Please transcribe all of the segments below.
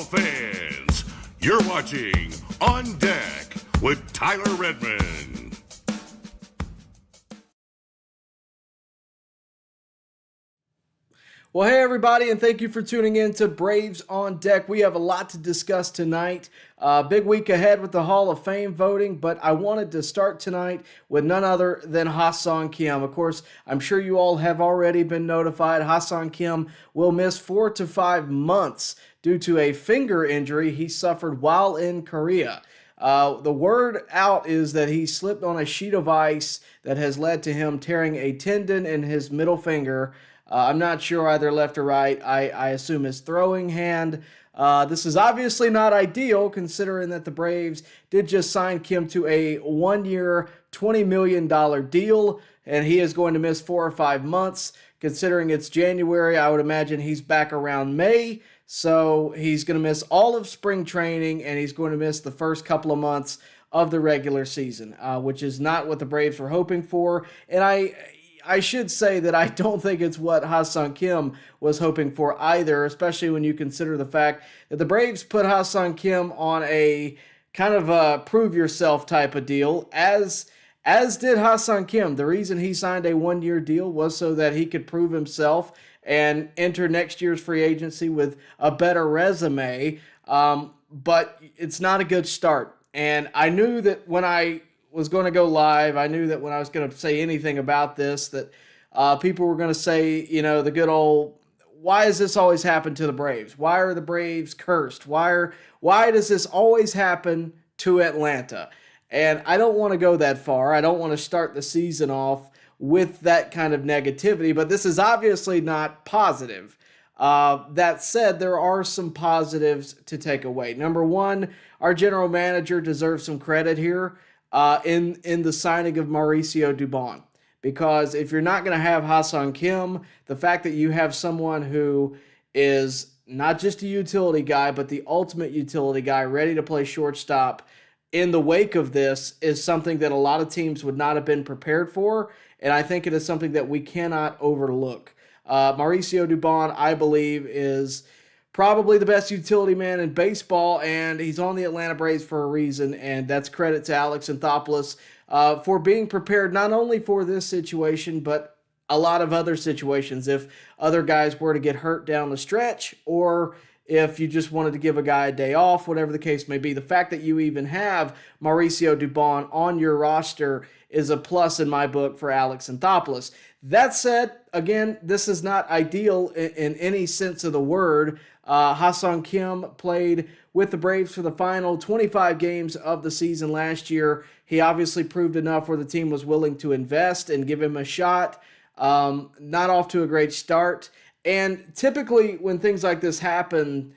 baseball fans. You're watching On Deck with Tyler Redmond. Well, hey, everybody, and thank you for tuning in to Braves on Deck. We have a lot to discuss tonight. Big week ahead with the Hall of Fame voting, but I wanted to start tonight with none other than Ha-Seong Kim. Of course, I'm sure you all have already been notified. Ha-Seong Kim will miss 4 to 5 months due to a finger injury he suffered while in Korea. The word out is that he slipped on a sheet of ice that has led to him tearing a tendon in his middle finger. I'm not sure either left or right. I assume his throwing hand. This is obviously not ideal considering that the Braves did just sign Kim to a 1-year, $20 million deal, and he is going to miss 4 or 5 months. Considering it's January, I would imagine he's back around May, so he's going to miss all of spring training, and he's going to miss the first couple of months of the regular season, which is not what the Braves were hoping for. And I should say that I don't think it's what Ha-Seong Kim was hoping for either, especially when you consider the fact that the Braves put Ha-Seong Kim on a kind of a prove yourself type of deal, as did Ha-Seong Kim. The reason he signed a 1-year deal was so that he could prove himself and enter next year's free agency with a better resume, but it's not a good start. And I knew that when I was going to go live, I knew that when I was going to say anything about this, that people were going to say, you know, the good old, why does this always happen to the Braves? Why are the Braves cursed? Why does this always happen to Atlanta? And I don't want to go that far. I don't want to start the season off with that kind of negativity, but this is obviously not positive. That said, there are some positives to take away. Number one, our general manager deserves some credit here. In the signing of Mauricio Dubon. Because if you're not going to have Ha-Seong Kim, the fact that you have someone who is not just a utility guy, but the ultimate utility guy ready to play shortstop in the wake of this is something that a lot of teams would not have been prepared for, and I think it is something that we cannot overlook. Mauricio Dubon, I believe, is probably the best utility man in baseball, and he's on the Atlanta Braves for a reason, and that's credit to Alex Anthopoulos for being prepared not only for this situation, but a lot of other situations. If other guys were to get hurt down the stretch, or if you just wanted to give a guy a day off, whatever the case may be, the fact that you even have Mauricio Dubon on your roster is a plus in my book for Alex Anthopoulos. That said, again, this is not ideal in any sense of the word. Ha-Seong Kim played with the Braves for the final 25 games of the season last year. He obviously proved enough where the team was willing to invest and give him a shot. Not off to a great start. And typically when things like this happen,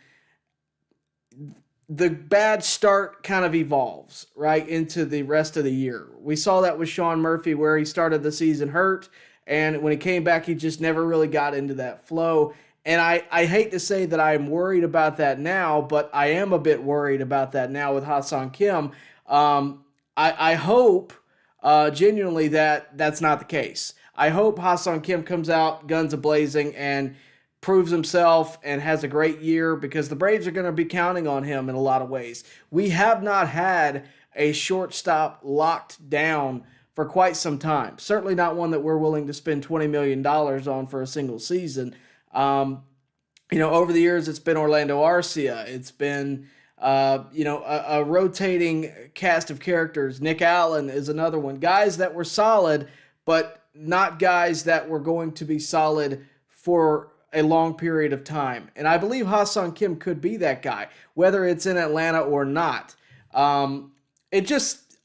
the bad start kind of evolves, right, into the rest of the year. We saw that with Sean Murphy where he started the season hurt, and when he came back, he just never really got into that flow. And I hate to say that I'm worried about that now, but I am a bit worried about that now with Ha-Seong Kim. I hope genuinely that that's not the case. I hope Ha-Seong Kim comes out guns a-blazing and proves himself and has a great year, because the Braves are going to be counting on him in a lot of ways. We have not had a shortstop locked down for quite some time. Certainly not one that we're willing to spend $20 million on for a single season. Over the years, it's been Orlando Arcia. It's been, a rotating cast of characters. Nick Allen is another one. Guys that were solid, but not guys that were going to be solid for a long period of time. And I believe Ha-Seong Kim could be that guy, whether it's in Atlanta or not.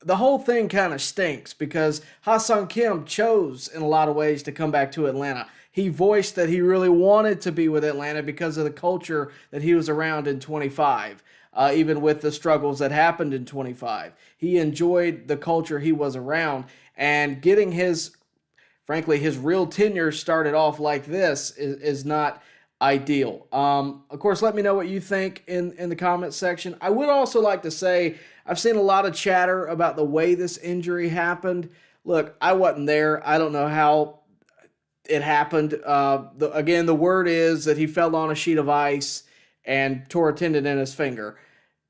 The whole thing kind of stinks because Ha-Seong Kim chose in a lot of ways to come back to Atlanta. He voiced that he really wanted to be with Atlanta because of the culture that he was around in 25, even with the struggles that happened in 25. He enjoyed the culture he was around, and getting his real tenure started off like this is not ideal. Of course, let me know what you think in the comment section. I would also like to say I've seen a lot of chatter about the way this injury happened. Look, I wasn't there. I don't know how it happened. The word is that he fell on a sheet of ice and tore a tendon in his finger.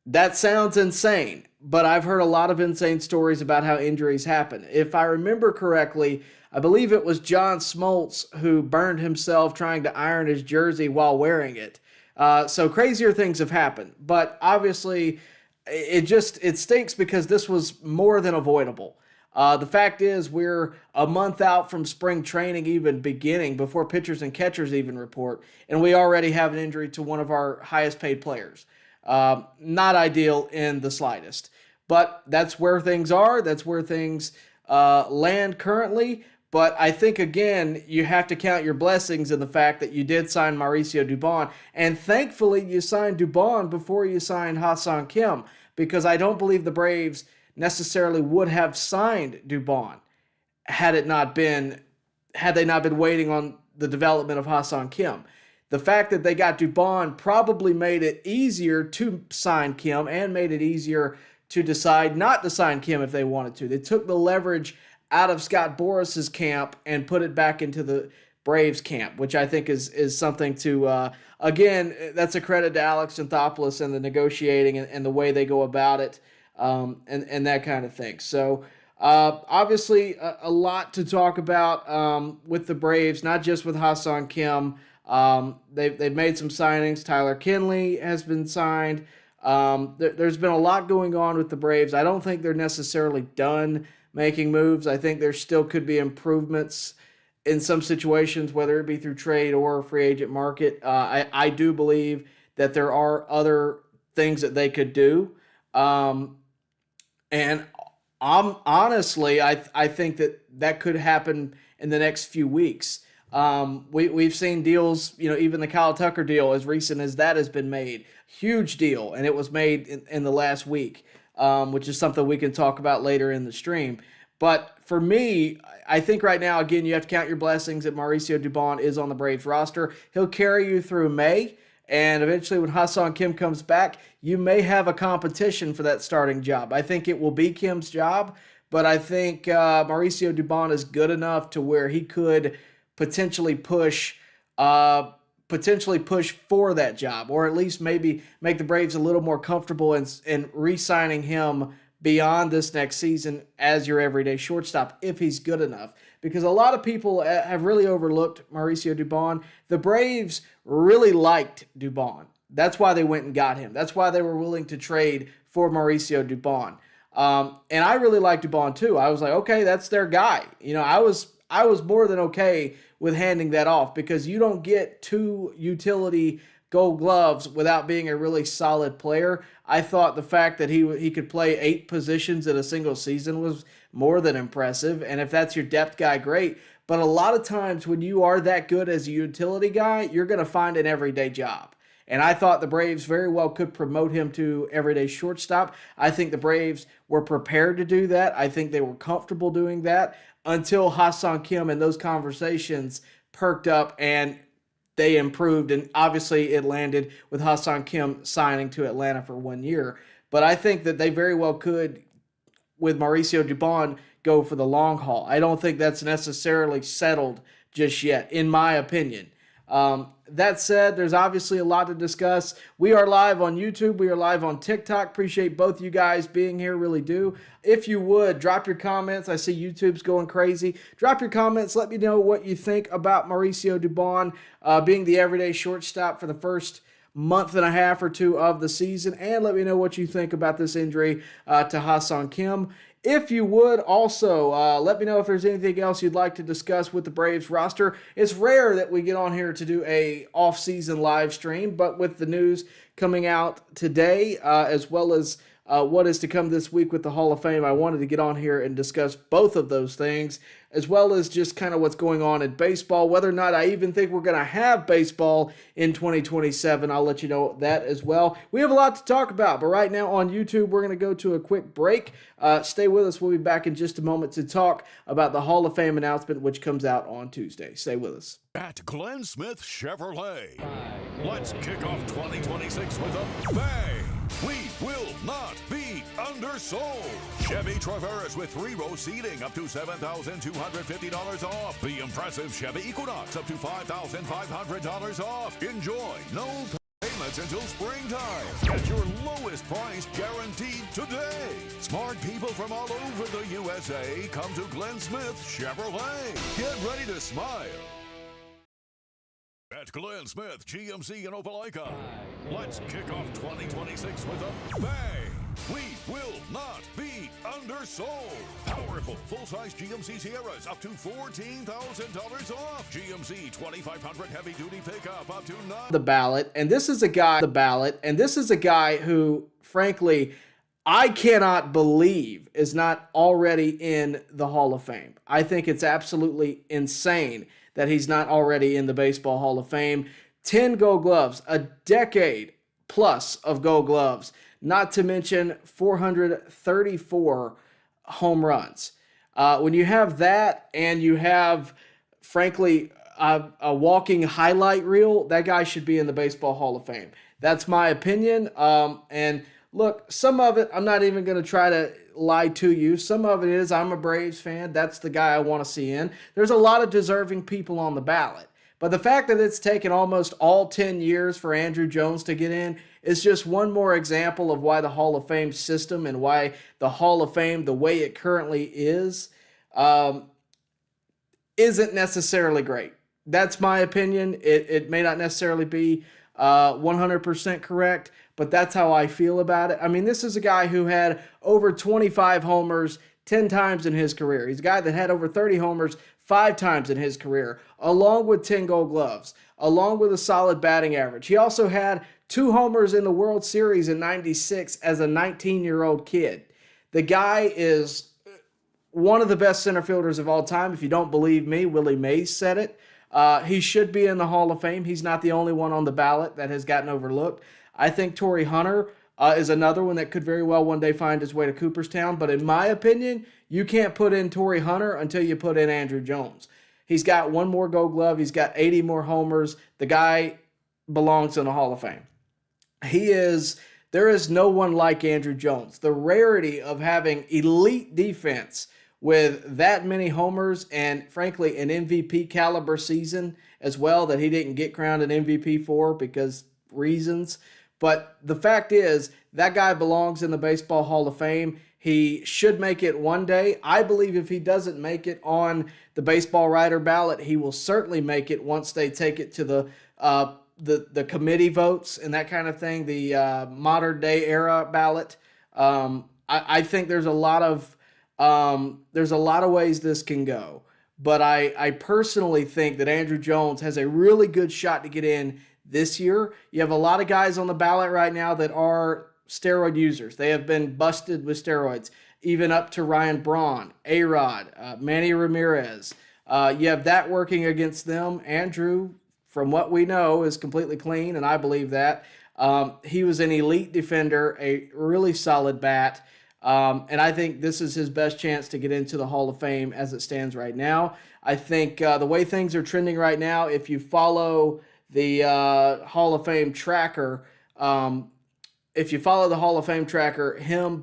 That sounds insane, but I've heard a lot of insane stories about how injuries happen. If I remember correctly, I believe it was John Smoltz who burned himself trying to iron his jersey while wearing it. So crazier things have happened, but obviously it stinks because this was more than avoidable. The fact is we're a month out from spring training even beginning before pitchers and catchers even report, and we already have an injury to one of our highest paid players. Not ideal in the slightest, but that's where things are. That's where things land currently. But I think, again, you have to count your blessings in the fact that you did sign Mauricio Dubon. And thankfully, you signed Dubon before you signed Ha-Seong Kim, because I don't believe the Braves necessarily would have signed Dubon had they not been waiting on the development of Ha-Seong Kim. The fact that they got Dubon probably made it easier to sign Kim and made it easier to decide not to sign Kim if they wanted to. They took the leverage out of Scott Boris's camp and put it back into the Braves camp, which I think is something to, again, that's a credit to Alex Anthopoulos and the negotiating and the way they go about it, and that kind of thing. So obviously a lot to talk about with the Braves, not just with Ha-Seong Kim. They've made some signings. Tyler Kinley has been signed. There's been a lot going on with the Braves. I don't think they're necessarily done making moves. I think there still could be improvements in some situations, whether it be through trade or free agent market. I do believe that there are other things that they could do. And honestly, I think that could happen in the next few weeks. We've seen deals, even the Kyle Tucker deal, as recent as that has been made. Huge deal, and it was made in the last week, which is something we can talk about later in the stream. But for me, I think right now, again, you have to count your blessings that Mauricio Dubon is on the Braves roster. He'll carry you through May, and eventually when Ha-Seong Kim comes back, you may have a competition for that starting job. I think it will be Kim's job, but I think Mauricio Dubon is good enough to where he could potentially push for that job, or at least maybe make the Braves a little more comfortable in re-signing him beyond this next season as your everyday shortstop if he's good enough. Because a lot of people have really overlooked Mauricio Dubon. The Braves really liked Dubon. That's why they went and got him. That's why they were willing to trade for Mauricio Dubon. And I really liked Dubon too. I was like, okay, that's their guy. I was more than okay with handing that off, because you don't get two utility Gold Gloves without being a really solid player. I thought the fact that he could play 8 positions in a single season was more than impressive. And if that's your depth guy, great. But a lot of times when you are that good as a utility guy, you're going to find an everyday job. And I thought the Braves very well could promote him to everyday shortstop. I think the Braves were prepared to do that. I think they were comfortable doing that until Ha-Seong Kim and those conversations perked up and they improved. And obviously it landed with Ha-Seong Kim signing to Atlanta for 1 year. But I think that they very well could, with Mauricio Dubon, go for the long haul. I don't think that's necessarily settled just yet, in my opinion. That said, there's obviously a lot to discuss. We are live on YouTube. We are live on TikTok. Appreciate both you guys being here, really do. If you would, drop your comments. I see YouTube's going crazy. Drop your comments. Let me know what you think about Mauricio Dubon being the everyday shortstop for the first month and a half or two of the season. And let me know what you think about this injury to Ha-Seong Kim. If you would, also, let me know if there's anything else you'd like to discuss with the Braves roster. It's rare that we get on here to do a off-season live stream, but with the news coming out today, as well as what is to come this week with the Hall of Fame, I wanted to get on here and discuss both of those things, as well as just kind of what's going on in baseball, whether or not I even think we're going to have baseball in 2027. I'll let you know that as well. We have a lot to talk about, but right now on YouTube, we're going to go to a quick break. Stay with us. We'll be back in just a moment to talk about the Hall of Fame announcement, which comes out on Tuesday. Stay with us. At Glenn Smith Chevrolet, let's kick off 2026 with a bang. We will not be undersold. Chevy Traverse with 3-row seating up to $7,250 off. The impressive Chevy Equinox up to $5,500 off. Enjoy no limits until springtime. Get your lowest price guaranteed today. Smart people from all over the USA come to Glenn Smith Chevrolet. Get ready to smile at Glenn Smith GMC in Opelika. Let's kick off 2026 with a bang. We will not be undersold. Powerful full-size GMC Sierras up to $14,000 off. GMC 2500 heavy-duty pickup up to the ballot, and this is a guy who, frankly, I cannot believe is not already in the Hall of Fame. I think it's absolutely insane that he's not already in the Baseball Hall of Fame. 10 Gold Gloves, a decade plus of Gold Gloves, not to mention 434 home runs. When you have that and you have, frankly, a walking highlight reel, that guy should be in the Baseball Hall of Fame. That's my opinion. And look, some of it, I'm not even going to try to lie to you. Some of it is I'm a Braves fan. That's the guy I want to see in. There's a lot of deserving people on the ballot. But the fact that it's taken almost all 10 years for Andrew Jones to get in is just one more example of why the Hall of Fame system and why the Hall of Fame, the way it currently is, isn't necessarily great. That's my opinion. It may not necessarily be 100% correct, but that's how I feel about it. I mean, this is a guy who had over 25 homers 10 times in his career. He's a guy that had over 30 homers 5 times in his career, along with 10 Gold Gloves, along with a solid batting average. He also had 2 homers in the World Series in '96 as a 19-year-old kid. The guy is one of the best center fielders of all time. If you don't believe me, Willie Mays said it. He should be in the Hall of Fame. He's not the only one on the ballot that has gotten overlooked. I think Torrey Hunter is another one that could very well one day find his way to Cooperstown. But in my opinion, you can't put in Torrey Hunter until you put in Andrew Jones. He's got 1 more Gold Glove. He's got 80 more homers. The guy belongs in the Hall of Fame. There is no one like Andrew Jones. The rarity of having elite defense with that many homers and, frankly, an MVP caliber season as well that he didn't get crowned an MVP for because reasons. But the fact is, that guy belongs in the Baseball Hall of Fame. He should make it one day. I believe if he doesn't make it on the baseball writer ballot, he will certainly make it once they take it to the committee votes and that kind of thing, the modern day era ballot. I think there's a lot of ways this can go. But I personally think that Andrew Jones has a really good shot to get in this year. You have a lot of guys on the ballot right now that are steroid users. They have been busted with steroids, even up to Ryan Braun, A-Rod, Manny Ramirez. You have that working against them. Andrew, from what we know, is completely clean, and I believe that. He was an elite defender, a really solid bat, and I think this is his best chance to get into the Hall of Fame as it stands right now. I think the way things are trending right now, if you follow the Hall of Fame tracker,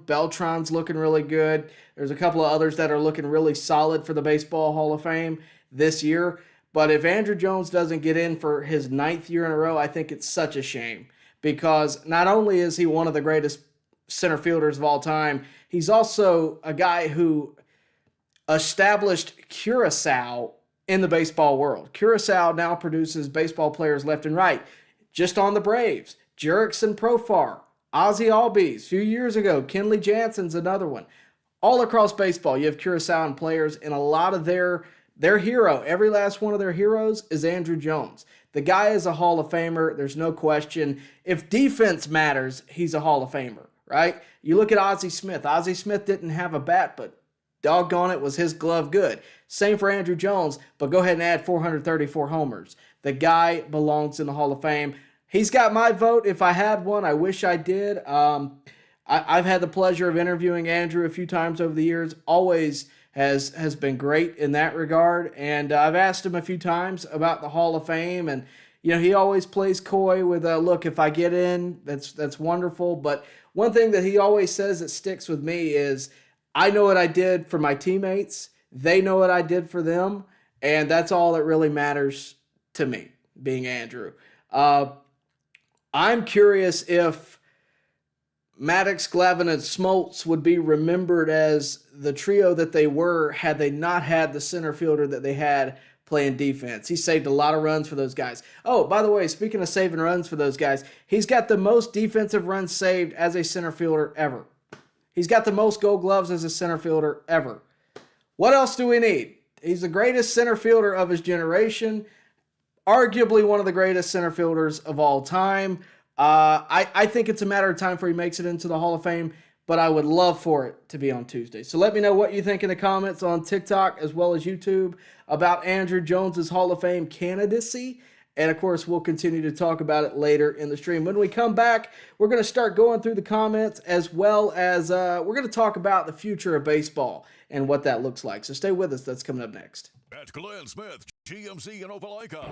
Beltran's looking really good. There's a couple of others that are looking really solid for the Baseball Hall of Fame this year. But if Andrew Jones doesn't get in for his 9th year in a row, I think it's such a shame because not only is he one of the greatest center fielders of all time, he's also a guy who established Curacao in the baseball world. Curacao now produces baseball players left and right. Just on the Braves, Jerickson Profar, Ozzie Albies, a few years ago, Kenley Jansen's another one. All across baseball, you have Curaçaoan players, and a lot of their hero, every last one of their heroes is Andrew Jones. The guy is a Hall of Famer. There's no question. If defense matters, he's a Hall of Famer, right? You look at Ozzie Smith. Ozzie Smith didn't have a bat, but doggone it, was his glove good. Same for Andrew Jones, but go ahead and add 434 homers. The guy belongs in the Hall of Fame. He's got my vote. If I had one, I wish I did. I've had the pleasure of interviewing Andrew a few times over the years. Always has been great in that regard. And I've asked him a few times about the Hall of Fame. And, he always plays coy with, look, if I get in, that's wonderful. But one thing that he always says that sticks with me is, I know what I did for my teammates. They know what I did for them. And that's all that really matters to me, being Andrew. I'm curious if Maddox, Glavine, and Smoltz would be remembered as the trio that they were had they not had the center fielder that they had playing defense. He saved a lot of runs for those guys. Oh, by the way, speaking of saving runs for those guys, he's got the most defensive runs saved as a center fielder ever. He's got the most Gold Gloves as a center fielder ever. What else do we need? He's the greatest center fielder of his generation, arguably one of the greatest center fielders of all time. I think it's a matter of time before he makes it into the Hall of Fame, but I would love for it to be on Tuesday. So let me know what you think in the comments on TikTok as well as YouTube about Andruw Jones's Hall of Fame candidacy. And, of course, we'll continue to talk about it later in the stream. When we come back, we're going to start going through the comments as well as we're going to talk about the future of baseball and what that looks like. So stay with us. That's coming up next. At Glenn Smith, GMC in Opelika.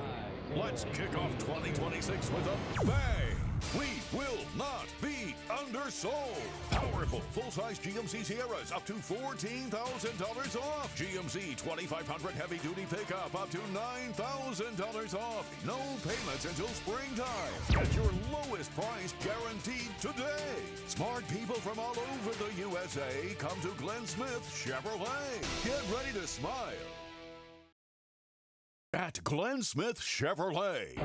Let's kick off 2026 with a bang. We will not be undersold. Powerful full-size GMC Sierras up to $14,000 off. GMC 2500 heavy-duty pickup up to $9,000 off. No payments until springtime. Get your lowest price guaranteed today. Smart people from all over the USA come to Glenn Smith Chevrolet. Get ready to smile. At Glenn Smith Chevrolet.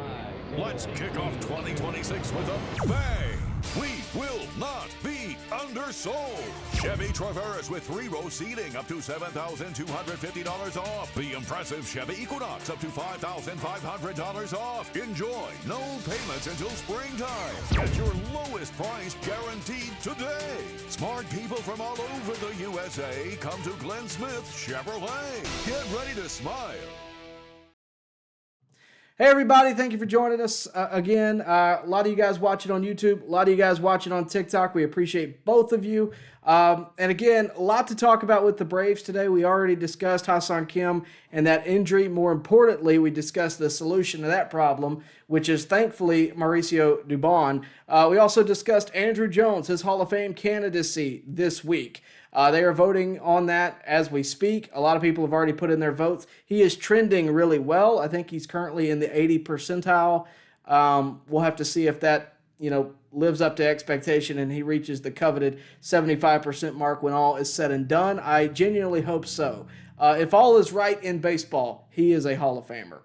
Let's kick off 2026 with a bang. We will not be undersold. Chevy Traverse with 3-row seating up to $7,250 off. The impressive Chevy Equinox up to $5,500 off. Enjoy no payments until springtime. Get your lowest price guaranteed today. Smart people from all over the USA come to Glenn Smith Chevrolet. Get ready to smile. Hey everybody, thank you for joining us again. A lot of you guys watching on YouTube, a lot of you guys watching on TikTok. We appreciate both of you. And again, a lot to talk about with the Braves today. We already discussed Ha-Seong Kim and that injury. More importantly, we discussed the solution to that problem, which is thankfully Mauricio Dubon. We also discussed Andruw Jones, his Hall of Fame candidacy this week. They are voting on that as we speak. A lot of people have already put in their votes. He is trending really well. I think he's currently in the 80th percentile. We'll have to see if that, lives up to expectation and he reaches the coveted 75% mark when all is said and done. I genuinely hope so. If all is right in baseball, he is a Hall of Famer.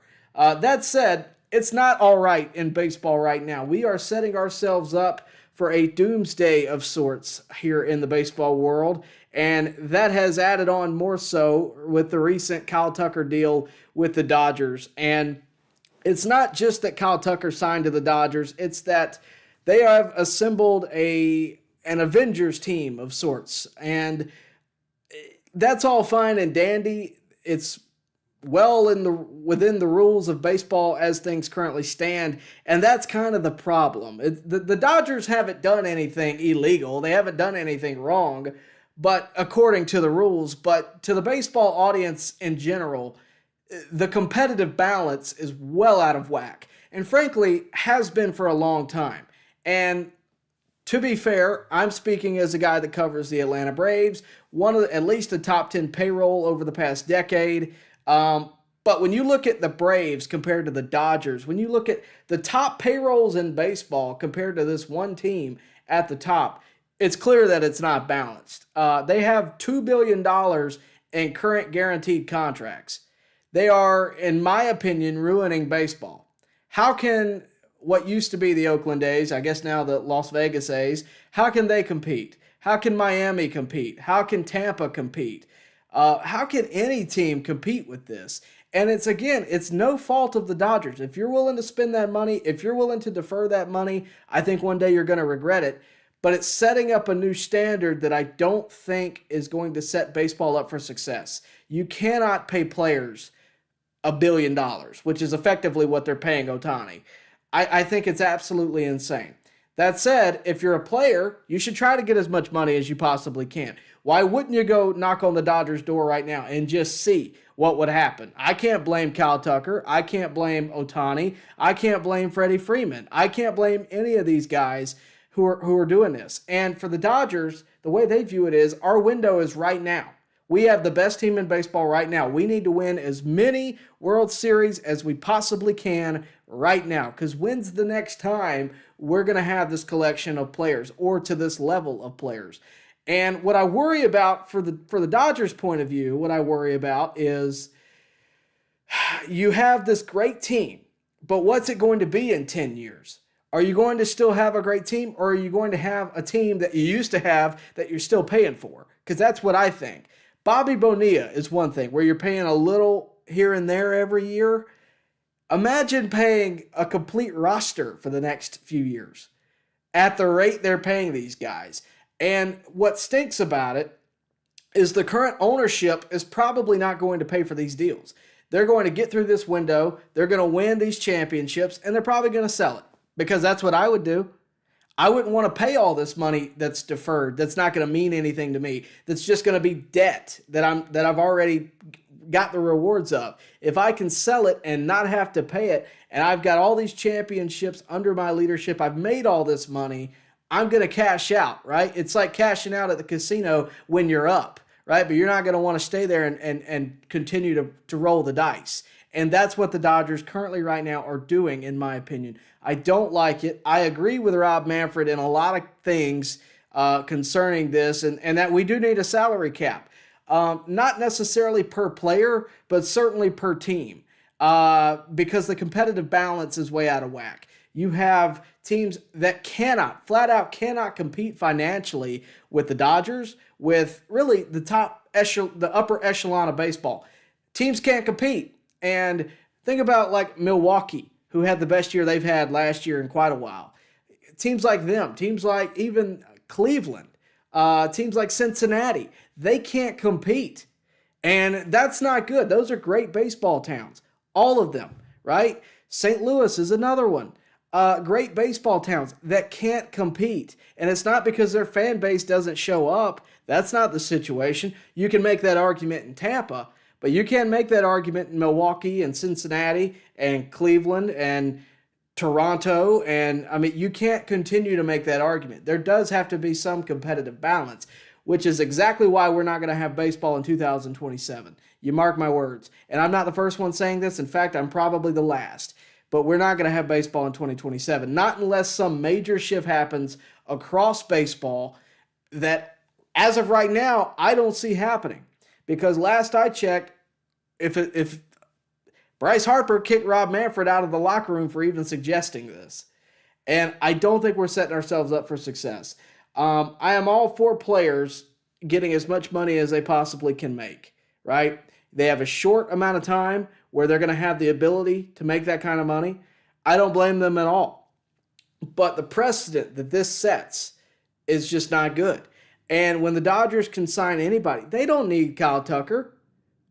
That said, it's not all right in baseball right now. We are setting ourselves up for a doomsday of sorts here in the baseball world, and that has added on more so with the recent Kyle Tucker deal with the Dodgers. And it's not just that Kyle Tucker signed to the Dodgers, it's that they have assembled an Avengers team of sorts, and that's all fine and dandy. It's well within the rules of baseball as things currently stand, and that's kind of the problem. The Dodgers haven't done anything illegal. They haven't done anything wrong, but according to the rules. But to the baseball audience in general, the competitive balance is well out of whack, and frankly, has been for a long time. And to be fair, I'm speaking as a guy that covers the Atlanta Braves, at least a top 10 payroll over the past decade. But when you look at the Braves compared to the Dodgers, when you look at the top payrolls in baseball compared to this one team at the top, it's clear that it's not balanced. They have $2 billion in current guaranteed contracts. They are, in my opinion, ruining baseball. How can what used to be the Oakland A's, I guess now the Las Vegas A's, how can they compete? How can Miami compete? How can Tampa compete? How can any team compete with this? And it's no fault of the Dodgers. If you're willing to spend that money, if you're willing to defer that money, I think one day you're going to regret it. But it's setting up a new standard that I don't think is going to set baseball up for success. You cannot pay players $1 billion, which is effectively what they're paying Ohtani. I think it's absolutely insane. That said, if you're a player, you should try to get as much money as you possibly can. Why wouldn't you go knock on the Dodgers' door right now and just see what would happen? I can't blame Kyle Tucker. I can't blame Ohtani. I can't blame Freddie Freeman. I can't blame any of these guys who are doing this. And for the Dodgers, the way they view it is our window is right now. We have the best team in baseball right now. We need to win as many World Series as we possibly can right now, because when's the next time we're going to have this collection of players or to this level of players? And what I worry about for the Dodgers' point of view, what I worry about is you have this great team, but what's it going to be in 10 years? Are you going to still have a great team, or are you going to have a team that you used to have that you're still paying for? Because that's what I think. Bobby Bonilla is one thing where you're paying a little here and there every year. Imagine paying a complete roster for the next few years at the rate they're paying these guys. And what stinks about it is the current ownership is probably not going to pay for these deals. They're going to get through this window, they're going to win these championships, and they're probably going to sell it, because that's what I would do. I wouldn't want to pay all this money that's deferred, that's not going to mean anything to me, that's just going to be debt that I've already got the rewards of. If I can sell it and not have to pay it, and I've got all these championships under my leadership, I've made all this money, I'm going to cash out, right? It's like cashing out at the casino when you're up, right? But you're not going to want to stay there and continue to roll the dice. And that's what the Dodgers currently right now are doing, in my opinion. I don't like it. I agree with Rob Manfred in a lot of things concerning this, and that we do need a salary cap. Not necessarily per player, but certainly per team, because the competitive balance is way out of whack. You have teams that flat out cannot compete financially with the Dodgers, with really the upper echelon of baseball. Teams can't compete. And think about like Milwaukee, who had the best year they've had last year in quite a while. Teams like them, teams like even Cleveland, teams like Cincinnati, they can't compete. And that's not good. Those are great baseball towns, all of them, right? St. Louis is another one. Great baseball towns that can't compete. And it's not because their fan base doesn't show up. That's not the situation. You can make that argument in Tampa, but you can't make that argument in Milwaukee and Cincinnati and Cleveland and Toronto. And I mean, you can't continue to make that argument. There does have to be some competitive balance, which is exactly why we're not going to have baseball in 2027. You mark my words. And I'm not the first one saying this. In fact, I'm probably the last. But we're not going to have baseball in 2027. Not unless some major shift happens across baseball that, as of right now, I don't see happening. Because last I checked, if Bryce Harper kicked Rob Manfred out of the locker room for even suggesting this. And I don't think we're setting ourselves up for success. I am all for players getting as much money as they possibly can make, right? They have a short amount of time where they're going to have the ability to make that kind of money. I don't blame them at all. But the precedent that this sets is just not good. And when the Dodgers can sign anybody, they don't need Kyle Tucker.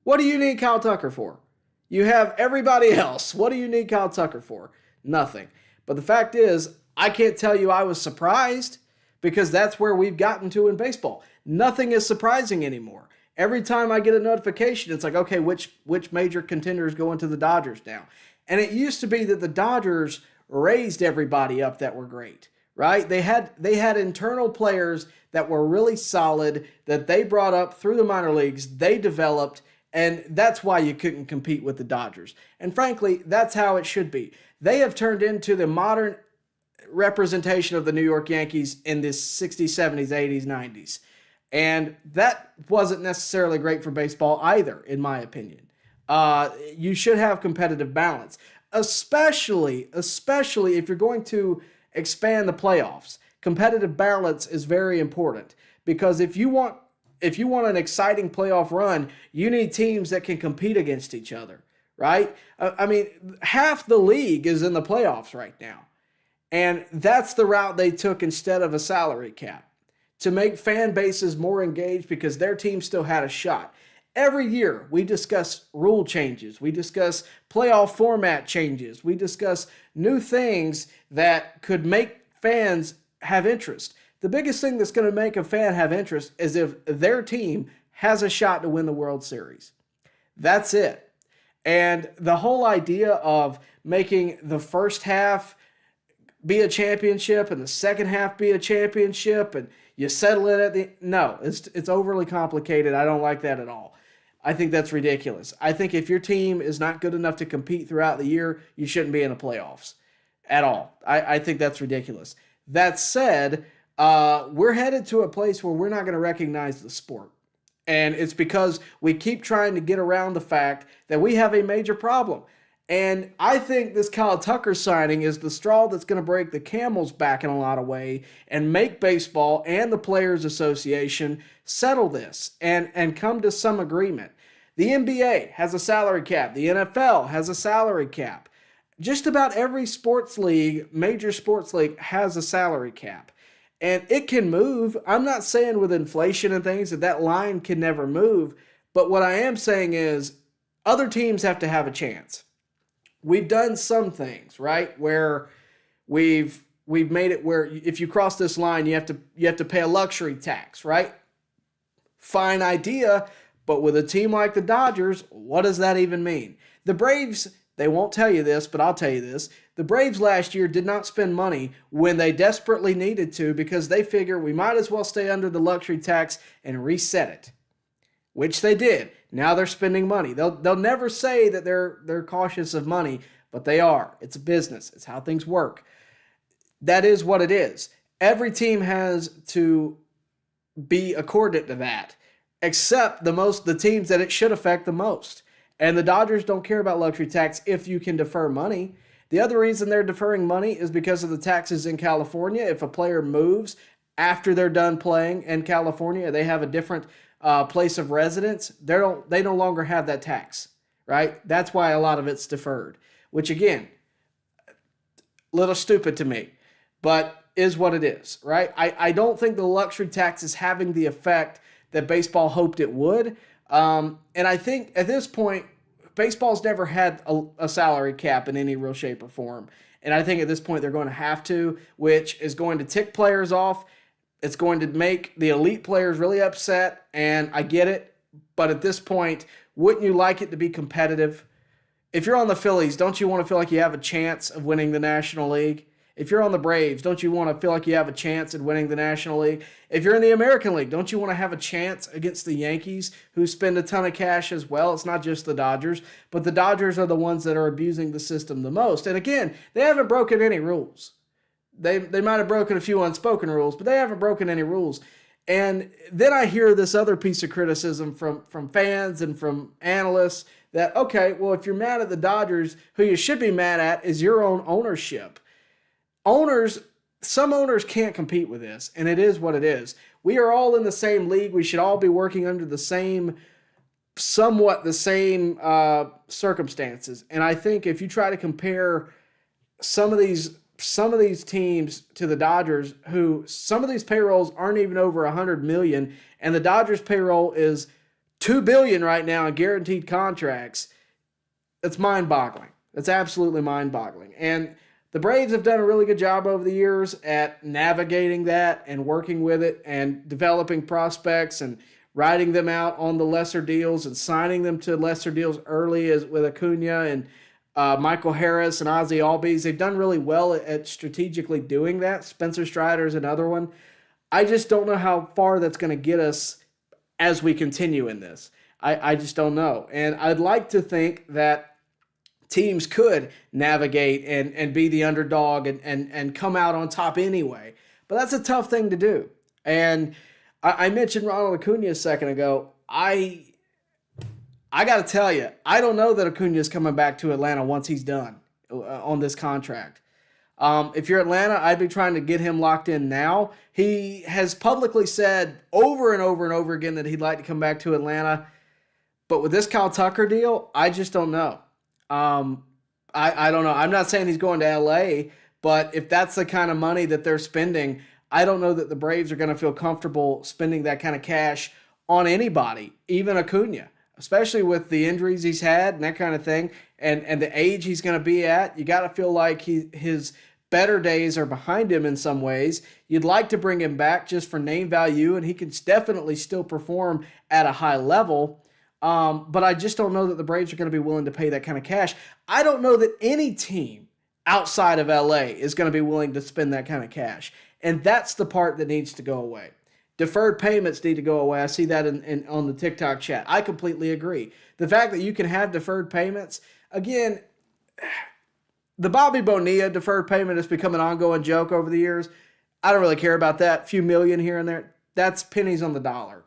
What do you need Kyle Tucker for? You have everybody else. What do you need Kyle Tucker for? Nothing. But the fact is, I can't tell you I was surprised, because that's where we've gotten to in baseball. Nothing is surprising anymore. Every time I get a notification, it's like, okay, which major contender is going to the Dodgers now? And it used to be that the Dodgers raised everybody up that were great, right? They had internal players that were really solid that they brought up through the minor leagues, they developed, and that's why you couldn't compete with the Dodgers. And frankly, that's how it should be. They have turned into the modern representation of the New York Yankees in the 60s, 70s, 80s, 90s. And that wasn't necessarily great for baseball either, in my opinion. You should have competitive balance, especially if you're going to expand the playoffs. Competitive balance is very important, because if you want an exciting playoff run, you need teams that can compete against each other, right? I mean, half the league is in the playoffs right now. And that's the route they took instead of a salary cap, to make fan bases more engaged because their team still had a shot. Every year we discuss rule changes, we discuss playoff format changes, we discuss new things that could make fans have interest. The biggest thing that's going to make a fan have interest is if their team has a shot to win the World Series. That's it. And the whole idea of making the first half be a championship and the second half be a championship, and You settle it at the no. It's overly complicated. I don't like that at all. I think that's ridiculous. I think if your team is not good enough to compete throughout the year, you shouldn't be in the playoffs at all. I think that's ridiculous. That said, we're headed to a place where we're not going to recognize the sport. And it's because we keep trying to get around the fact that we have a major problem. And I think this Kyle Tucker signing is the straw that's going to break the camel's back in a lot of ways and make baseball and the Players Association settle this and come to some agreement. The NBA has a salary cap. The NFL has a salary cap. Just about every sports league, major sports league, has a salary cap. And it can move. I'm not saying with inflation and things that line can never move. But what I am saying is other teams have to have a chance. We've done some things, right, where we've made it where if you cross this line, you have to pay a luxury tax, right? Fine idea, but with a team like the Dodgers, what does that even mean? The Braves, they won't tell you this, but I'll tell you this. The Braves last year did not spend money when they desperately needed to because they figure we might as well stay under the luxury tax and reset it, which they did. Now they're spending money. They'll never say that they're cautious of money, but they are. It's a business. It's how things work. That is what it is. Every team has to be accordant to that, except the teams that it should affect the most. And the Dodgers don't care about luxury tax if you can defer money. The other reason they're deferring money is because of the taxes in California. If a player moves after they're done playing in California, they have a different place of residence, they no longer have that tax, right? That's why a lot of it's deferred, which again, a little stupid to me, but is what it is, right? I don't think the luxury tax is having the effect that baseball hoped it would. And I think at this point, baseball's never had a salary cap in any real shape or form. And I think at this point they're going to have to, which is going to tick players off. It's going to make the elite players really upset, and I get it. But at this point, wouldn't you like it to be competitive? If you're on the Phillies, don't you want to feel like you have a chance of winning the National League? If you're on the Braves, don't you want to feel like you have a chance at winning the National League? If you're in the American League, don't you want to have a chance against the Yankees, who spend a ton of cash as well? It's not just the Dodgers, but the Dodgers are the ones that are abusing the system the most. And again, they haven't broken any rules. They might have broken a few unspoken rules, but they haven't broken any rules. And then I hear this other piece of criticism from fans and from analysts that, okay, well, if you're mad at the Dodgers, who you should be mad at is your own ownership. Some owners can't compete with this, and it is what it is. We are all in the same league. We should all be working under somewhat the same circumstances. And I think if you try to compare some of these teams to the Dodgers, who some of these payrolls aren't even over $100 million, and the Dodgers payroll is $2 billion right now in guaranteed contracts, it's mind-boggling. It's absolutely mind-boggling. And the Braves have done a really good job over the years at navigating that and working with it and developing prospects and riding them out on the lesser deals and signing them to lesser deals early, as with Acuna and Michael Harris and Ozzie Albies. They've done really well at strategically doing that. Spencer Strider's another one. I just don't know how far that's going to get us as we continue in this. I just don't know. And I'd like to think that teams could navigate and be the underdog and come out on top anyway. But that's a tough thing to do. And I mentioned Ronald Acuna a second ago. I got to tell you, I don't know that Acuna is coming back to Atlanta once he's done on this contract. If you're Atlanta, I'd be trying to get him locked in now. He has publicly said over and over and over again that he'd like to come back to Atlanta. But with this Kyle Tucker deal, I just don't know. I don't know. I'm not saying he's going to L.A., but if that's the kind of money that they're spending, I don't know that the Braves are going to feel comfortable spending that kind of cash on anybody, even Acuna, especially with the injuries he's had and that kind of thing, and the age he's going to be at. You got to feel like his better days are behind him in some ways. You'd like to bring him back just for name value, and he can definitely still perform at a high level. But I just don't know that the Braves are going to be willing to pay that kind of cash. I don't know that any team outside of LA is going to be willing to spend that kind of cash. And that's the part that needs to go away. Deferred payments need to go away. I see that on the TikTok chat. I completely agree. The fact that you can have deferred payments, again, the Bobby Bonilla deferred payment has become an ongoing joke over the years. I don't really care about that. A few million here and there. That's pennies on the dollar.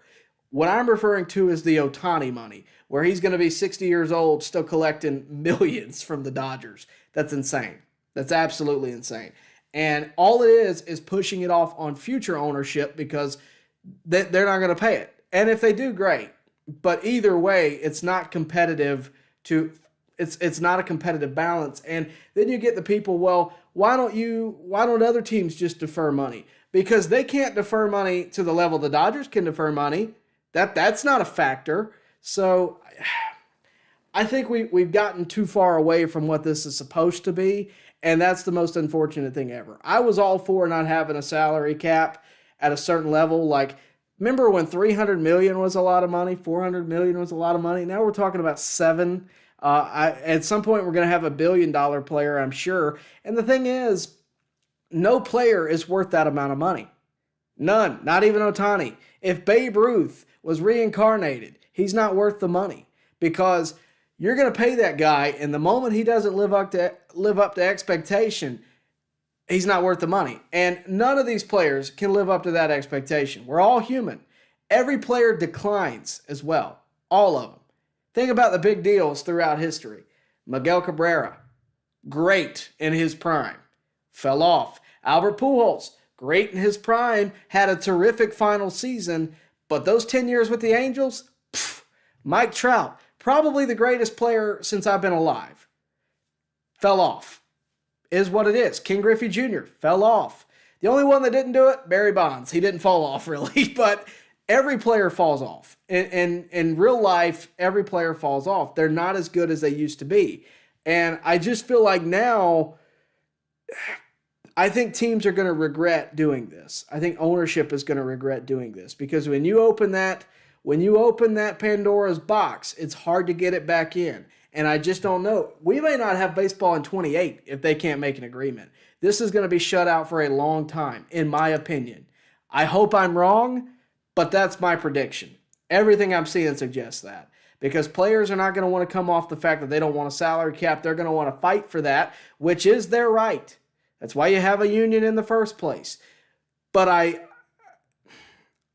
What I'm referring to is the Ohtani money, where he's going to be 60 years old still collecting millions from the Dodgers. That's insane. That's absolutely insane. And all it is pushing it off on future ownership because they're not going to pay it. And if they do, great. But either way, it's not competitive it's not a competitive balance. And then you get the people, well, why don't other teams just defer money? Because they can't defer money to the level the Dodgers can defer money. That's not a factor. So I think we've gotten too far away from what this is supposed to be, and that's the most unfortunate thing ever. I was all for not having a salary cap at a certain level. Like, remember when $300 million was a lot of money, $400 million was a lot of money? Now we're talking about $7 billion. At some point, we're going to have a $1 billion player, I'm sure. And the thing is, no player is worth that amount of money. None, not even Ohtani. If Babe Ruth was reincarnated, he's not worth the money because you're going to pay that guy, and the moment he doesn't live up to expectation, he's not worth the money. And none of these players can live up to that expectation. We're all human. Every player declines as well, all of them. Think about the big deals throughout history. Miguel Cabrera, great in his prime, fell off. Albert Pujols, great in his prime, had a terrific final season, but those 10 years with the Angels, Mike Trout, probably the greatest player since I've been alive, fell off. Is what it is. King Griffey Jr. fell off. The only one that didn't do it, Barry Bonds. He didn't fall off really, but every player falls off. In real life, every player falls off. They're not as good as they used to be. And I just feel like now, I think teams are going to regret doing this. I think ownership is going to regret doing this because when you open that Pandora's box, it's hard to get it back in. And I just don't know. We may not have baseball in 28 if they can't make an agreement. This is going to be shut out for a long time, in my opinion. I hope I'm wrong, but that's my prediction. Everything I'm seeing suggests that. Because players are not going to want to come off the fact that they don't want a salary cap. They're going to want to fight for that, which is their right. That's why you have a union in the first place. But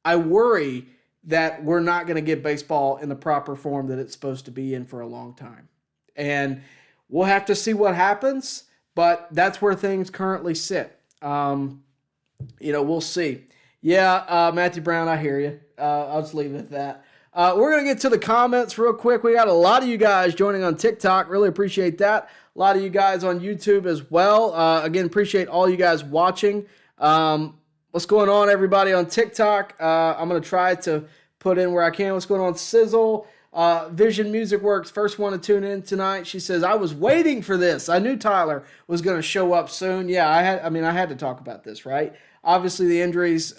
I worry that we're not going to get baseball in the proper form that it's supposed to be in for a long time. And we'll have to see what happens, but that's where things currently sit. We'll see. Yeah, Matthew Brown, I hear you. I'll just leave it at that. We're going to get to the comments real quick. We got a lot of you guys joining on TikTok. Really appreciate that. A lot of you guys on YouTube as well. Again, appreciate all you guys watching. What's going on, everybody, on TikTok? I'm going to try to put in where I can. What's going on, Sizzle? Vision Music Works, first one to tune in tonight. She says, I was waiting for this. I knew Tyler was going to show up soon. Yeah, I had to talk about this, right? Obviously, the injuries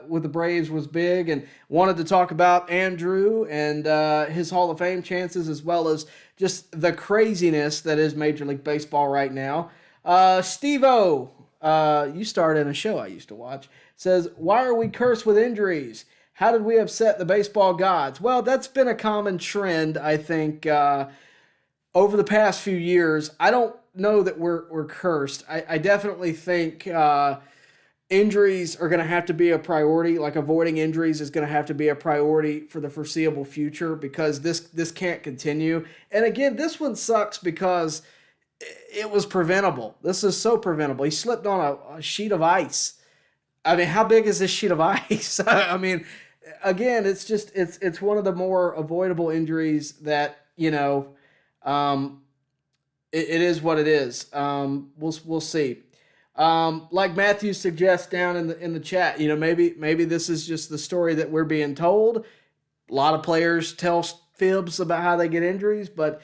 with the Braves was big, and wanted to talk about Andrew and his Hall of Fame chances, as well as just the craziness that is Major League Baseball right now. Steve-O, you starred in a show I used to watch, says, why are we cursed with injuries? How did we upset the baseball gods? Well, that's been a common trend, I think, over the past few years. I don't know that we're cursed. I definitely think injuries are going to have to be a priority. Like, avoiding injuries is going to have to be a priority for the foreseeable future because this can't continue. And again, this one sucks because it was preventable. This is so preventable. He slipped on a sheet of ice. I mean, how big is this sheet of ice? I mean, again, it's one of the more avoidable injuries that, it is what it is. We'll see. Like Matthew suggests down in the chat, maybe this is just the story that we're being told. A lot of players tell fibs about how they get injuries, but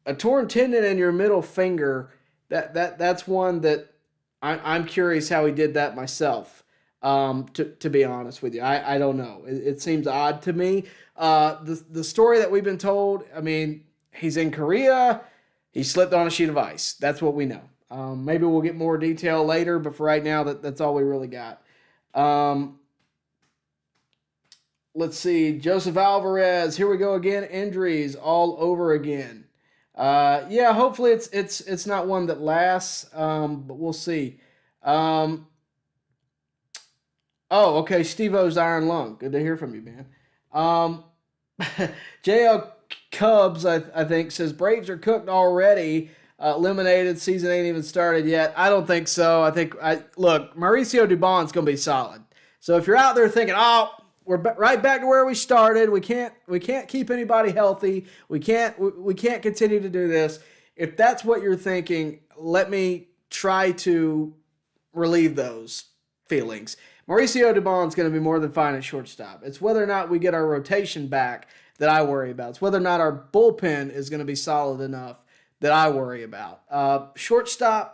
a torn tendon in your middle finger, that's one that I'm curious how he did that myself. To be honest with you, I don't know. It seems odd to me. The story that we've been told, I mean, he's in Korea. He slipped on a sheet of ice. That's what we know. Maybe we'll get more detail later, but for right now, that's all we really got. Let's see. Joseph Alvarez. Here we go again. Injuries all over again. Yeah, hopefully it's not one that lasts, but we'll see. Oh, okay. Steve-O's Iron Lung. Good to hear from you, man. Um, JL Cubs, I think, says Braves are cooked already. Eliminated. Season ain't even started yet. I don't think so. Look, Mauricio Dubon's going to be solid. So if you're out there thinking, oh, we're right back to where we started. We can't keep anybody healthy. We can't continue to do this. If that's what you're thinking, let me try to relieve those feelings. Mauricio Dubon's going to be more than fine at shortstop. It's whether or not we get our rotation back that I worry about. It's whether or not our bullpen is going to be solid enough that I worry about. Shortstop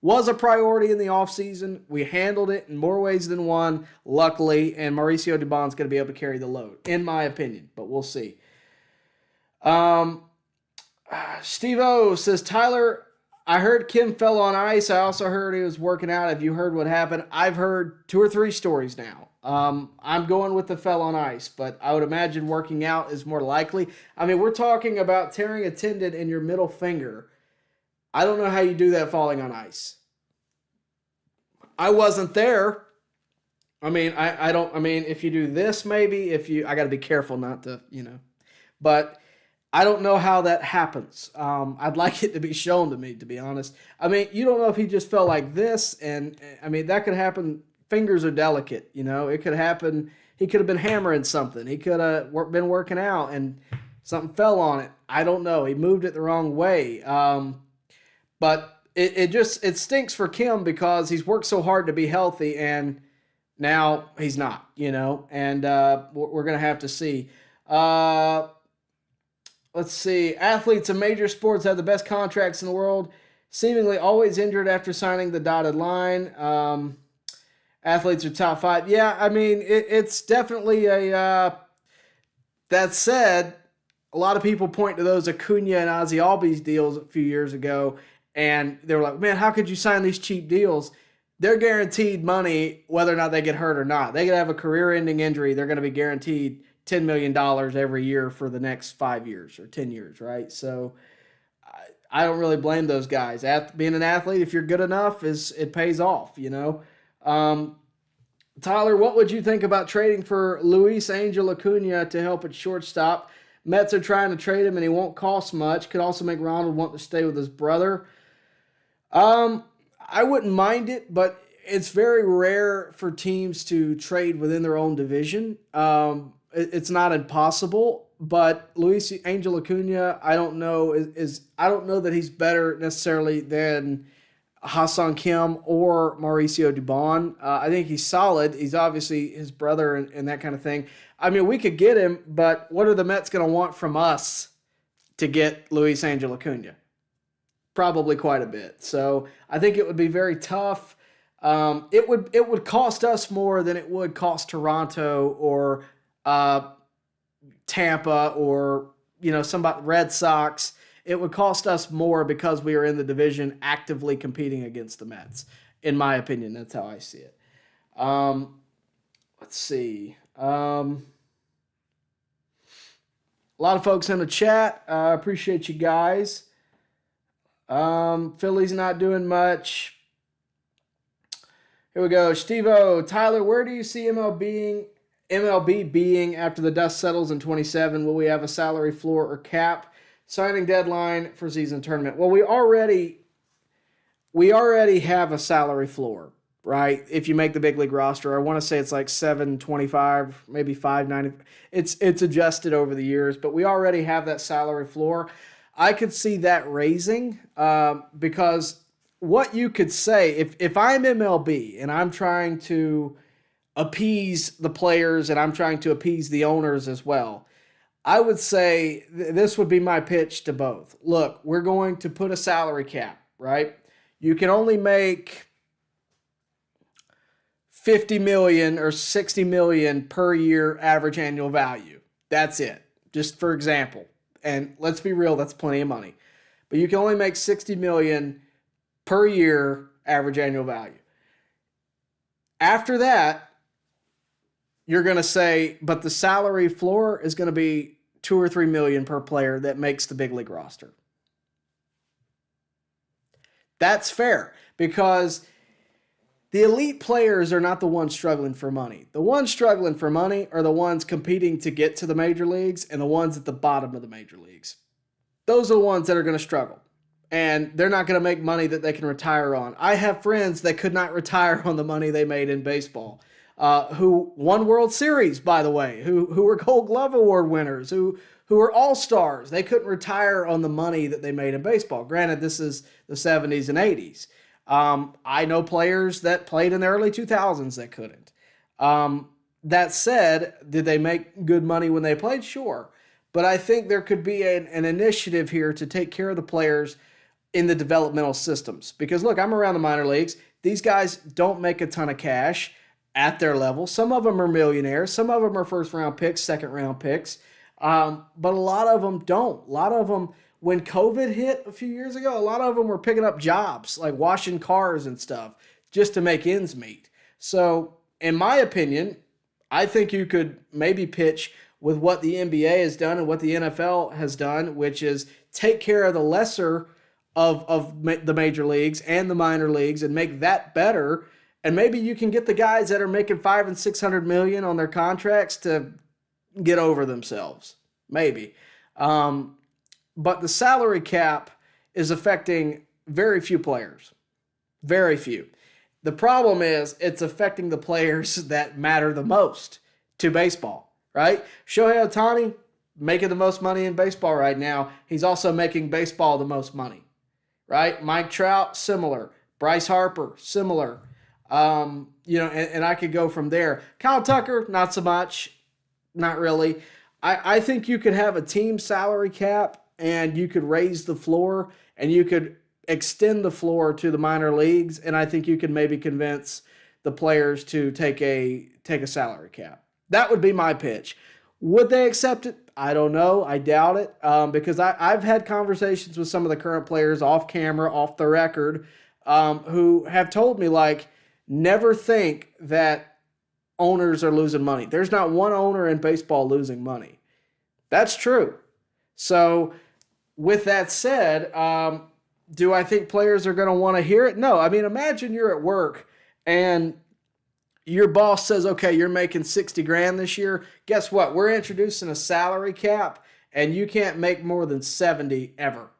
was a priority in the offseason. We handled it in more ways than one, luckily, and Mauricio Dubon's going to be able to carry the load, in my opinion, but we'll see. Steve-O says, Tyler, I heard Kim fell on ice. I also heard he was working out. Have you heard what happened? I've heard 2 or 3 stories now. I'm going with the fell on ice, but I would imagine working out is more likely. I mean, we're talking about tearing a tendon in your middle finger. I don't know how you do that falling on ice. I wasn't there. I mean, if you do this, maybe, I got to be careful not to, but I don't know how that happens. I'd like it to be shown to me, to be honest. I mean, you don't know if he just fell like this, and I mean, that could happen. Fingers are delicate, it could happen. He could have been hammering something. He could have been working out and something fell on it. I don't know. He moved it the wrong way. But it stinks for Kim because he's worked so hard to be healthy and now he's not, and we're going to have to see. Let's see. Athletes in major sports have the best contracts in the world, seemingly always injured after signing the dotted line. Athletes are top 5. Yeah, I mean, it's definitely a... that said, a lot of people point to those Acuna and Ozzy Albies deals a few years ago, and they were like, man, how could you sign these cheap deals? They're guaranteed money whether or not they get hurt or not. They could have a career-ending injury. They're going to be guaranteed $10 million every year for the next 5 years or 10 years, right? So I don't really blame those guys. Being an athlete, if you're good enough, it pays off, Tyler, what would you think about trading for Luis Angel Acuna to help at shortstop? Mets are trying to trade him, and he won't cost much. Could also make Ronald want to stay with his brother. I wouldn't mind it, but it's very rare for teams to trade within their own division. It's not impossible, but Luis Angel Acuna, I don't know I don't know that he's better necessarily than Ha-Seong Kim or Mauricio Dubon. I think he's solid. He's obviously his brother and that kind of thing. I mean, we could get him, but what are the Mets going to want from us to get Luis Angel Acuna? Probably quite a bit. So I think it would be very tough. It would cost us more than it would cost Toronto or Tampa or somebody Red Sox. It would cost us more because we are in the division actively competing against the Mets. In my opinion, that's how I see it. Let's see. A lot of folks in the chat. Appreciate you guys. Philly's not doing much. Here we go. Steve-O, Tyler, where do you see MLB being after the dust settles in 27? Will we have a salary floor or cap? Signing deadline for season tournament. Well, we already have a salary floor, right? If you make the big league roster, I want to say it's like $725, maybe $590. It's adjusted over the years, but we already have that salary floor. I could see that raising because what you could say, if I'm MLB and I'm trying to appease the players and I'm trying to appease the owners as well, I would say this would be my pitch to both. Look, we're going to put a salary cap, right? You can only make $50 million or $60 million per year average annual value. That's it, just for example. And let's be real, that's plenty of money. But you can only make $60 million per year average annual value. After that, you're going to say, but the salary floor is going to be 2 or 3 million per player that makes the big league roster. That's fair, because the elite players are not the ones struggling for money. The ones struggling for money are the ones competing to get to the major leagues and the ones at the bottom of the major leagues. Those are the ones that are going to struggle. And they're not going to make money that they can retire on. I have friends that could not retire on the money they made in baseball, who won World Series, by the way, who were Gold Glove Award winners, who are all-stars. They couldn't retire on the money that they made in baseball. Granted, this is the 70s and 80s. I know players that played in the early 2000s that couldn't. That said, did they make good money when they played? Sure. But I think there could be an initiative here to take care of the players in the developmental systems. Because look, I'm around the minor leagues. These guys don't make a ton of cash at their level. Some of them are millionaires. Some of them are first-round picks, second-round picks. But a lot of them don't. A lot of them, when COVID hit a few years ago, a lot of them were picking up jobs, like washing cars and stuff, just to make ends meet. So, in my opinion, I think you could maybe pitch with what the NBA has done and what the NFL has done, which is take care of the lesser of the major leagues and the minor leagues and make that better. And maybe you can get the guys that are making $500 and $600 million on their contracts to get over themselves. Maybe. But the salary cap is affecting very few players. Very few. The problem is it's affecting the players that matter the most to baseball, right? Shohei Ohtani making the most money in baseball right now. He's also making baseball the most money, right? Mike Trout, similar. Bryce Harper, similar. And I could go from there. Kyle Tucker, not so much. Not really. I think you could have a team salary cap and you could raise the floor and you could extend the floor to the minor leagues, and I think you can maybe convince the players to take a salary cap. That would be my pitch. Would they accept it? I don't know. I doubt it, because I've had conversations with some of the current players off camera, off the record, who have told me, like, never think that owners are losing money. There's not one owner in baseball losing money. That's true. So with that said, do I think players are going to want to hear it? No. I mean, imagine you're at work and your boss says, okay, you're making 60 grand this year. Guess what? We're introducing a salary cap and you can't make more than 70 ever.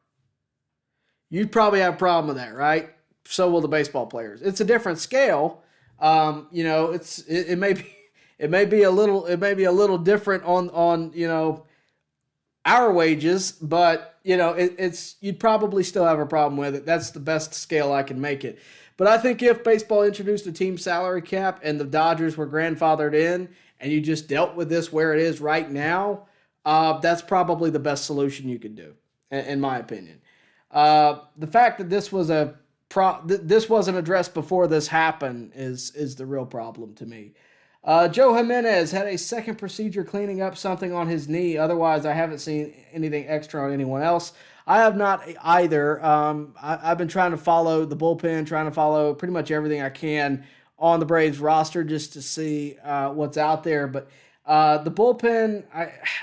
You'd probably have a problem with that, right? So will the baseball players. It's a different scale. It may be a little different on our wages, but you'd probably still have a problem with it. That's the best scale I can make it. But I think if baseball introduced a team salary cap and the Dodgers were grandfathered in and you just dealt with this where it is right now, that's probably the best solution you could do, in my opinion. The fact that this was this wasn't addressed before this happened is the real problem to me. Joe Jimenez had a second procedure cleaning up something on his knee. Otherwise, I haven't seen anything extra on anyone else. I have not either. I've been trying to follow the bullpen, trying to follow pretty much everything I can on the Braves roster just to see what's out there. But the bullpen,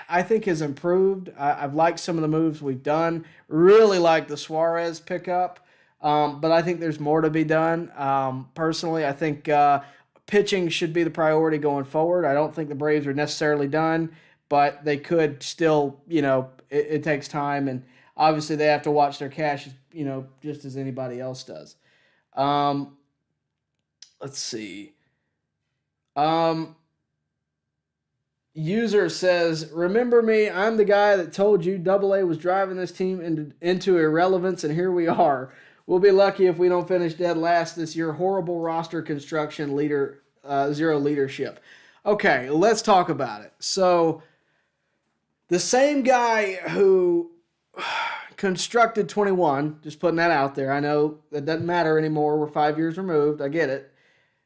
I think, has improved. I've liked some of the moves we've done. Really like the Suarez pickup. But I think there's more to be done. Personally, I think pitching should be the priority going forward. I don't think the Braves are necessarily done, but they could still, it takes time, and obviously they have to watch their cash, just as anybody else does. Let's see. User says, remember me, I'm the guy that told you AA was driving this team into irrelevance, and here we are. We'll be lucky if we don't finish dead last this year. Horrible roster construction, zero leadership. Okay, let's talk about it. So, the same guy who constructed 21, just putting that out there. I know that doesn't matter anymore. We're 5 years removed. I get it.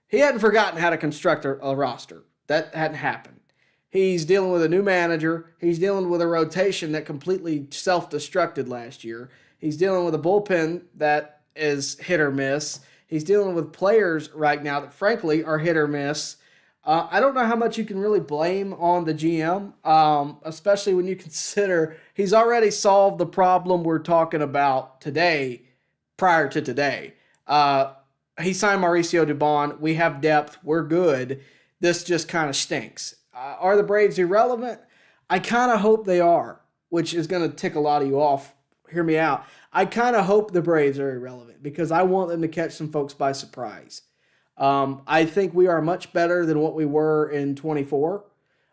He hadn't forgotten how to construct a roster. That hadn't happened. He's dealing with a new manager. He's dealing with a rotation that completely self-destructed last year. He's dealing with a bullpen that is hit or miss. He's dealing with players right now that, frankly, are hit or miss. I don't know how much you can really blame on the GM, especially when you consider he's already solved the problem we're talking about today prior to today. He signed Mauricio Dubon. We have depth. We're good. This just kind of stinks. Are the Braves irrelevant? I kind of hope they are, which is going to tick a lot of you off. Hear me out. I kind of hope the Braves are irrelevant because I want them to catch some folks by surprise. I think we are much better than what we were in 24.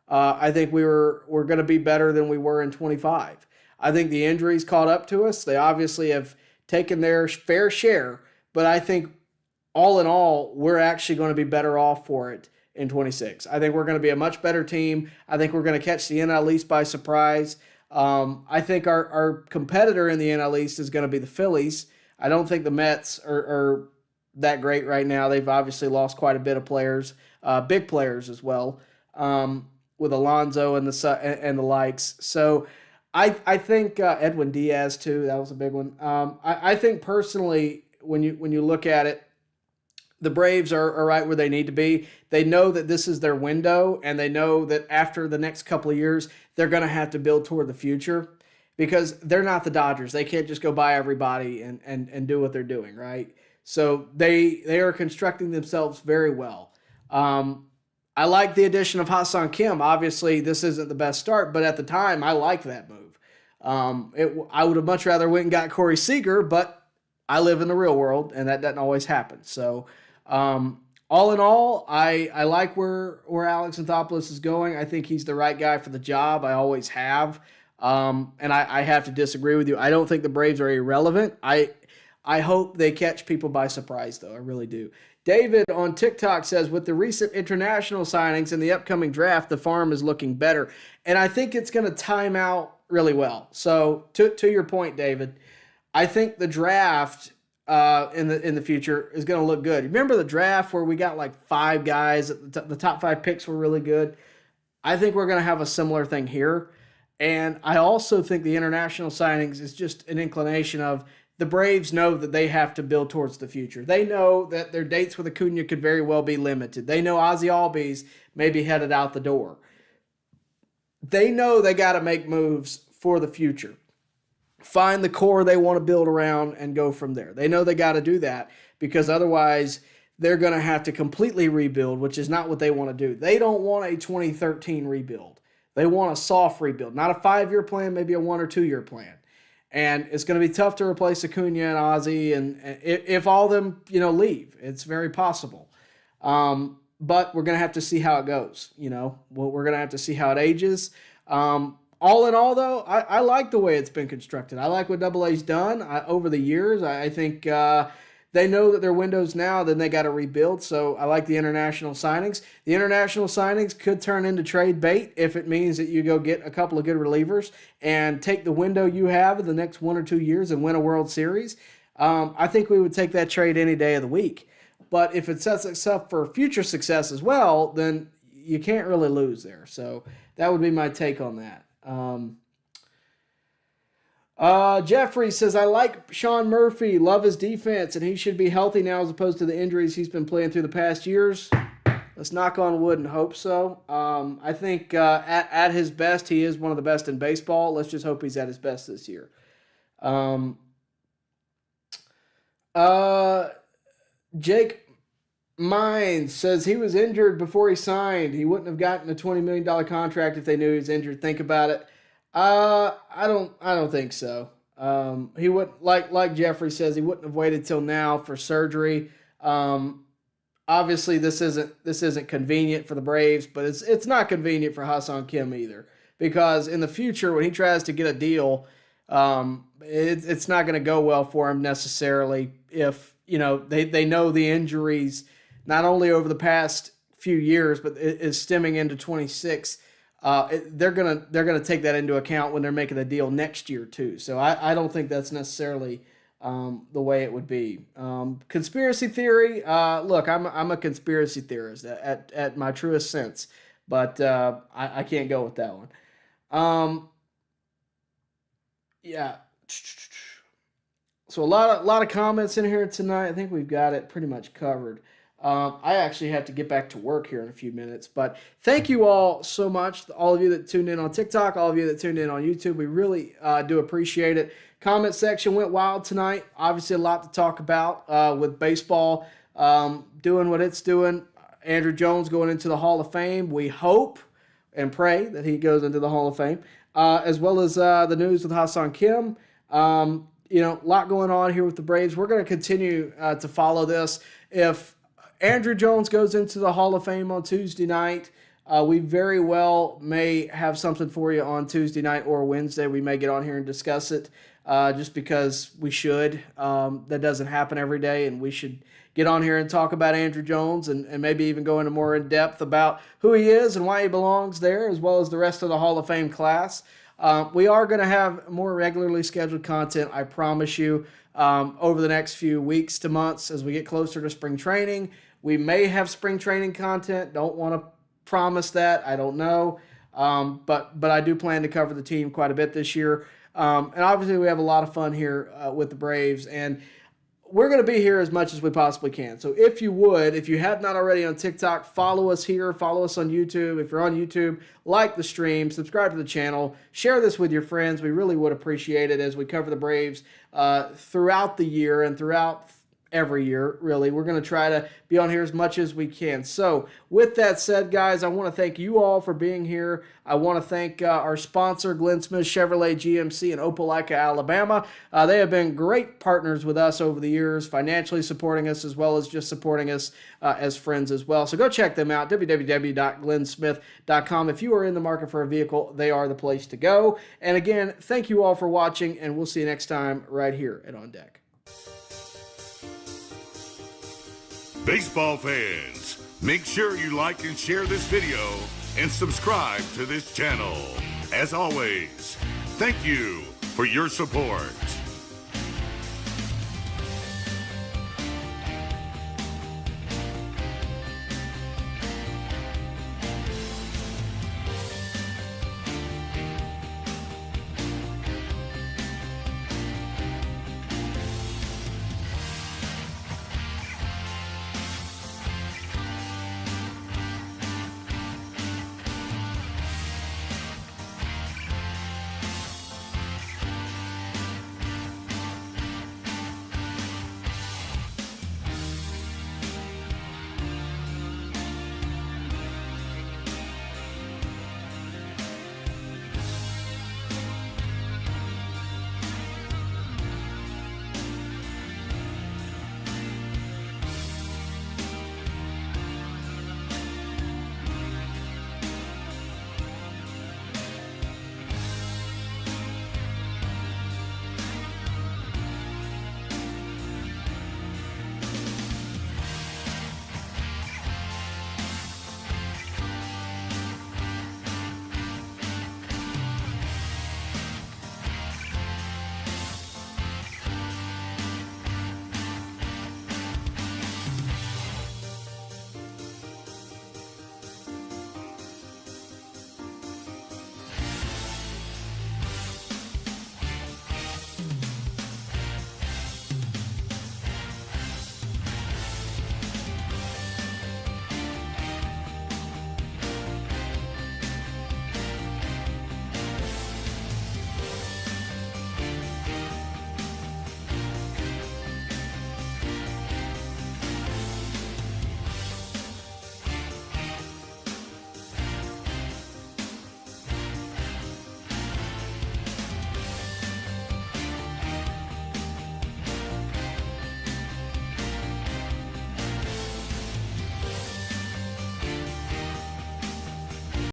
I think we're going to be better than we were in 25. I think the injuries caught up to us. They obviously have taken their fair share, but I think all in all, we're actually going to be better off for it in 26. I think we're going to be a much better team. I think we're going to catch the NL East by surprise. I think our competitor in the NL East is going to be the Phillies. I don't think the Mets are that great right now. They've obviously lost quite a bit of players, big players as well, with Alonso and the likes. So I think Edwin Diaz too. That was a big one. I think personally, when you look at it, the Braves are right where they need to be. They know that this is their window, and they know that after the next couple of years, they're going to have to build toward the future because they're not the Dodgers. They can't just go buy everybody and do what they're doing, right? So they are constructing themselves very well. I like the addition of Ha-Seong Kim. Obviously, this isn't the best start, but at the time, I liked that move. I would have much rather went and got Corey Seager, but I live in the real world, and that doesn't always happen. So all in all, I like where Alex Anthopoulos is going. I think he's the right guy for the job. I always have. And I have to disagree with you. I don't think the Braves are irrelevant. I hope they catch people by surprise, though. I really do. David on TikTok says, with the recent international signings and the upcoming draft, the farm is looking better. And I think it's going to time out really well. So to your point, David, I think the draft in the future is going to look good. Remember the draft where we got like 5 guys, the top 5 picks were really good? I think we're going to have a similar thing here. And I also think the international signings is just an inclination of the Braves know that they have to build towards the future. They know that their dates with Acuna could very well be limited. They know Ozzie Albies may be headed out the door. They know they got to make moves for the future. Find the core they want to build around and go from there. They know they got to do that because otherwise they're going to have to completely rebuild, which is not what they want to do. They don't want a 2013 rebuild. They want a soft rebuild, not a 5-year plan, maybe a 1 or 2 year plan. And it's going to be tough to replace Acuna and Ozzie, and if all of them leave, it's very possible. But we're going to have to see how it goes. We're going to have to see how it ages. All in all, though, I like the way it's been constructed. I like what Double A's done over the years. I think they know that their window's now, then they got to rebuild. So I like the international signings. The international signings could turn into trade bait if it means that you go get a couple of good relievers and take the window you have in the next 1 or 2 years and win a World Series. I think we would take that trade any day of the week. But if it sets us up for future success as well, then you can't really lose there. So that would be my take on that. Jeffrey says, I like Sean Murphy, love his defense, and he should be healthy now as opposed to the injuries he's been playing through the past years. Let's knock on wood and hope so. I think at his best, he is one of the best in baseball. Let's just hope he's at his best this year. Jake Mines says he was injured before he signed. He wouldn't have gotten a $20 million contract if they knew he was injured. Think about it. I don't think so. He would like Jeffrey says, he wouldn't have waited till now for surgery. Obviously this isn't convenient for the Braves, but it's not convenient for Ha-Seong Kim either, because in the future when he tries to get a deal, it's not going to go well for him necessarily if they know the injuries not only over the past few years, but it is stemming into 26. They're gonna take that into account when they're making a deal next year too. So I don't think that's necessarily the way it would be. Conspiracy theory. Look, I'm a conspiracy theorist at my truest sense, but I can't go with that one. Yeah. So a lot of comments in here tonight. I think we've got it pretty much covered. I actually have to get back to work here in a few minutes. But thank you all so much, all of you that tuned in on TikTok, all of you that tuned in on YouTube. We really do appreciate it. Comment section went wild tonight. Obviously, a lot to talk about with baseball doing what it's doing. Andrew Jones going into the Hall of Fame. We hope and pray that he goes into the Hall of Fame, as well as the news with Ha-Seong Kim. A lot going on here with the Braves. We're going to continue to follow this. If Andrew Jones goes into the Hall of Fame on Tuesday night, we very well may have something for you on Tuesday night or Wednesday. We may get on here and discuss it just because we should. That doesn't happen every day, and we should get on here and talk about Andrew Jones and maybe even go into more in depth about who he is and why he belongs there, as well as the rest of the Hall of Fame class. We are going to have more regularly scheduled content, I promise you, over the next few weeks to months as we get closer to spring training. We may have spring training content. Don't want to promise that. I don't know. But I do plan to cover the team quite a bit this year. And obviously we have a lot of fun here with the Braves. And we're going to be here as much as we possibly can. So if you have not already on TikTok, follow us here. Follow us on YouTube. If you're on YouTube, like the stream, subscribe to the channel, share this with your friends. We really would appreciate it as we cover the Braves throughout the year and throughout every year, really. We're going to try to be on here as much as we can. So with that said, guys, I want to thank you all for being here. I want to thank our sponsor, Glenn Smith Chevrolet GMC in Opelika, Alabama. They have been great partners with us over the years, financially supporting us as well as just supporting us as friends as well. So go check them out, www.glennsmith.com. If you are in the market for a vehicle, they are the place to go. And again, thank you all for watching, and we'll see you next time right here at On Deck. Baseball fans, make sure you like and share this video and subscribe to this channel. As always, thank you for your support.